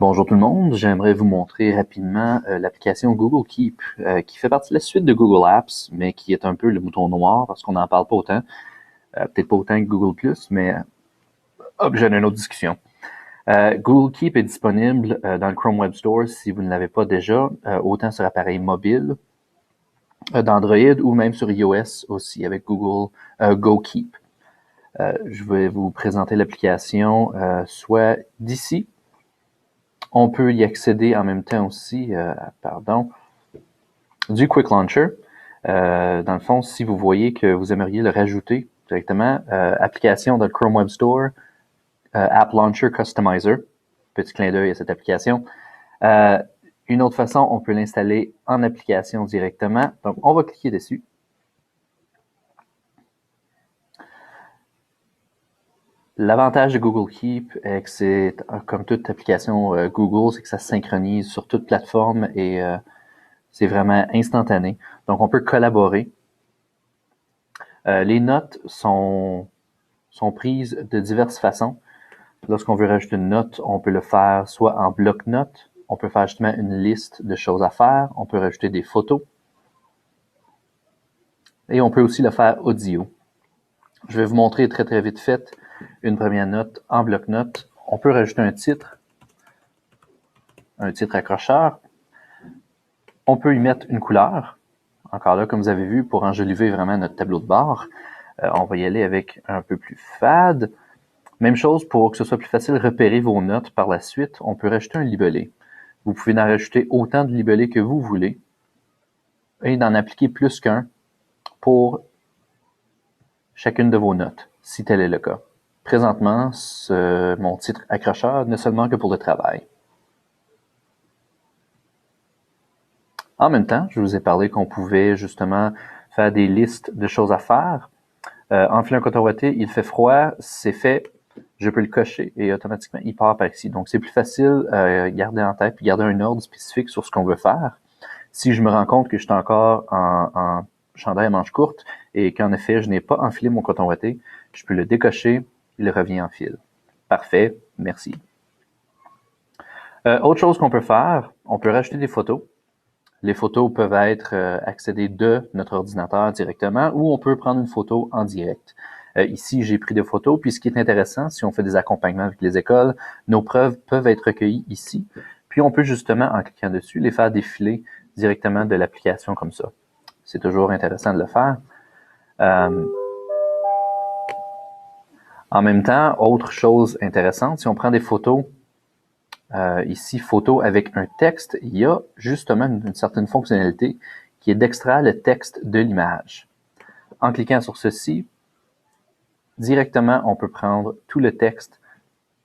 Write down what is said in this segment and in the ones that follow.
Bonjour tout le monde, j'aimerais vous montrer rapidement l'application Google Keep qui fait partie de la suite de Google Apps, mais qui est un peu le mouton noir parce qu'on n'en parle pas autant. Peut-être pas autant que Google+, mais objet d'une autre discussion. Google Keep est disponible dans le Chrome Web Store si vous ne l'avez pas déjà, autant sur appareil mobile, d'Android ou même sur iOS aussi avec Google Go Keep. Je vais vous présenter l'application soit d'ici. On peut y accéder en même temps aussi, du Quick Launcher. Dans le fond, si vous voyez que vous aimeriez le rajouter directement, application dans le Chrome Web Store, App Launcher Customizer, petit clin d'œil à cette application. Une autre façon, on peut l'installer en application directement. Donc, on va cliquer dessus. L'avantage de Google Keep est que c'est, comme toute application Google, c'est que ça se synchronise sur toute plateforme et c'est vraiment instantané. Donc, on peut collaborer. Les notes sont prises de diverses façons. Lorsqu'on veut rajouter une note, on peut le faire soit en bloc-notes, on peut faire justement une liste de choses à faire, on peut rajouter des photos, et on peut aussi le faire audio. Je vais vous montrer très très vite fait une première note en bloc-notes. On peut rajouter un titre accrocheur. On peut y mettre une couleur. Encore là, comme vous avez vu, pour enjoliver vraiment notre tableau de bord, on va y aller avec un peu plus fade. Même chose, pour que ce soit plus facile de repérer vos notes par la suite, on peut rajouter un libellé. Vous pouvez en rajouter autant de libellés que vous voulez et d'en appliquer plus qu'un pour chacune de vos notes, si tel est le cas. Présentement, mon titre accrocheur n'est seulement que pour le travail. En même temps, je vous ai parlé qu'on pouvait justement faire des listes de choses à faire. Enfiler un coton ouaté, il fait froid, c'est fait, je peux le cocher et automatiquement il part par ici. Donc c'est plus facile garder en tête puis garder un ordre spécifique sur ce qu'on veut faire. Si je me rends compte que je suis encore en chandail à manches courtes et qu'en effet je n'ai pas enfilé mon coton ouaté, je peux le décocher, il revient en fil. Parfait, merci. Autre chose qu'on peut faire, on peut rajouter des photos. Les photos peuvent être accédées de notre ordinateur directement ou on peut prendre une photo en direct. Ici, j'ai pris des photos, puis ce qui est intéressant, si on fait des accompagnements avec les écoles, nos preuves peuvent être recueillies ici, puis on peut justement, en cliquant dessus, les faire défiler directement de l'application comme ça. C'est toujours intéressant de le faire. En même temps, autre chose intéressante, si on prend des photos, ici, photo avec un texte, il y a justement une certaine fonctionnalité qui est d'extraire le texte de l'image. En cliquant sur ceci, directement, on peut prendre tout le texte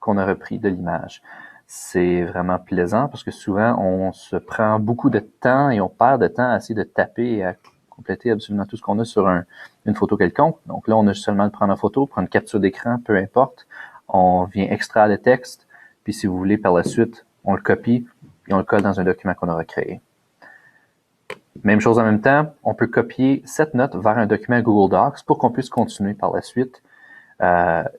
qu'on a repris de l'image. C'est vraiment plaisant parce que souvent, on se prend beaucoup de temps et on perd de temps à essayer de taper et à compléter absolument tout ce qu'on a sur une photo quelconque. Donc là, on a seulement à prendre en photo, prendre une capture d'écran, peu importe. On vient extraire le texte. Puis si vous voulez, par la suite, on le copie et on le colle dans un document qu'on aura créé. Même chose en même temps, on peut copier cette note vers un document Google Docs pour qu'on puisse continuer par la suite la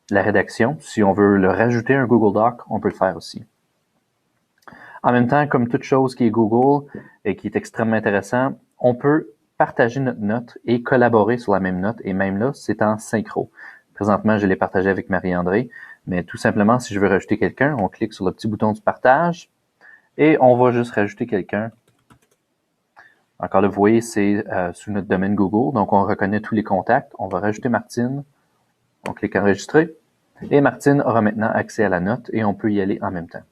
rédaction. Si on veut le rajouter à un Google Doc, on peut le faire aussi. En même temps, comme toute chose qui est Google et qui est extrêmement intéressant, on peut partager notre note et collaborer sur la même note. Et même là, c'est en synchro. Présentement, je l'ai partagé avec Marie-André. Mais tout simplement, si je veux rajouter quelqu'un, on clique sur le petit bouton du partage et on va juste rajouter quelqu'un. Encore là, vous voyez, c'est sous notre domaine Google, donc on reconnaît tous les contacts. On va rajouter Martine, on clique enregistrer et Martine aura maintenant accès à la note et on peut y aller en même temps.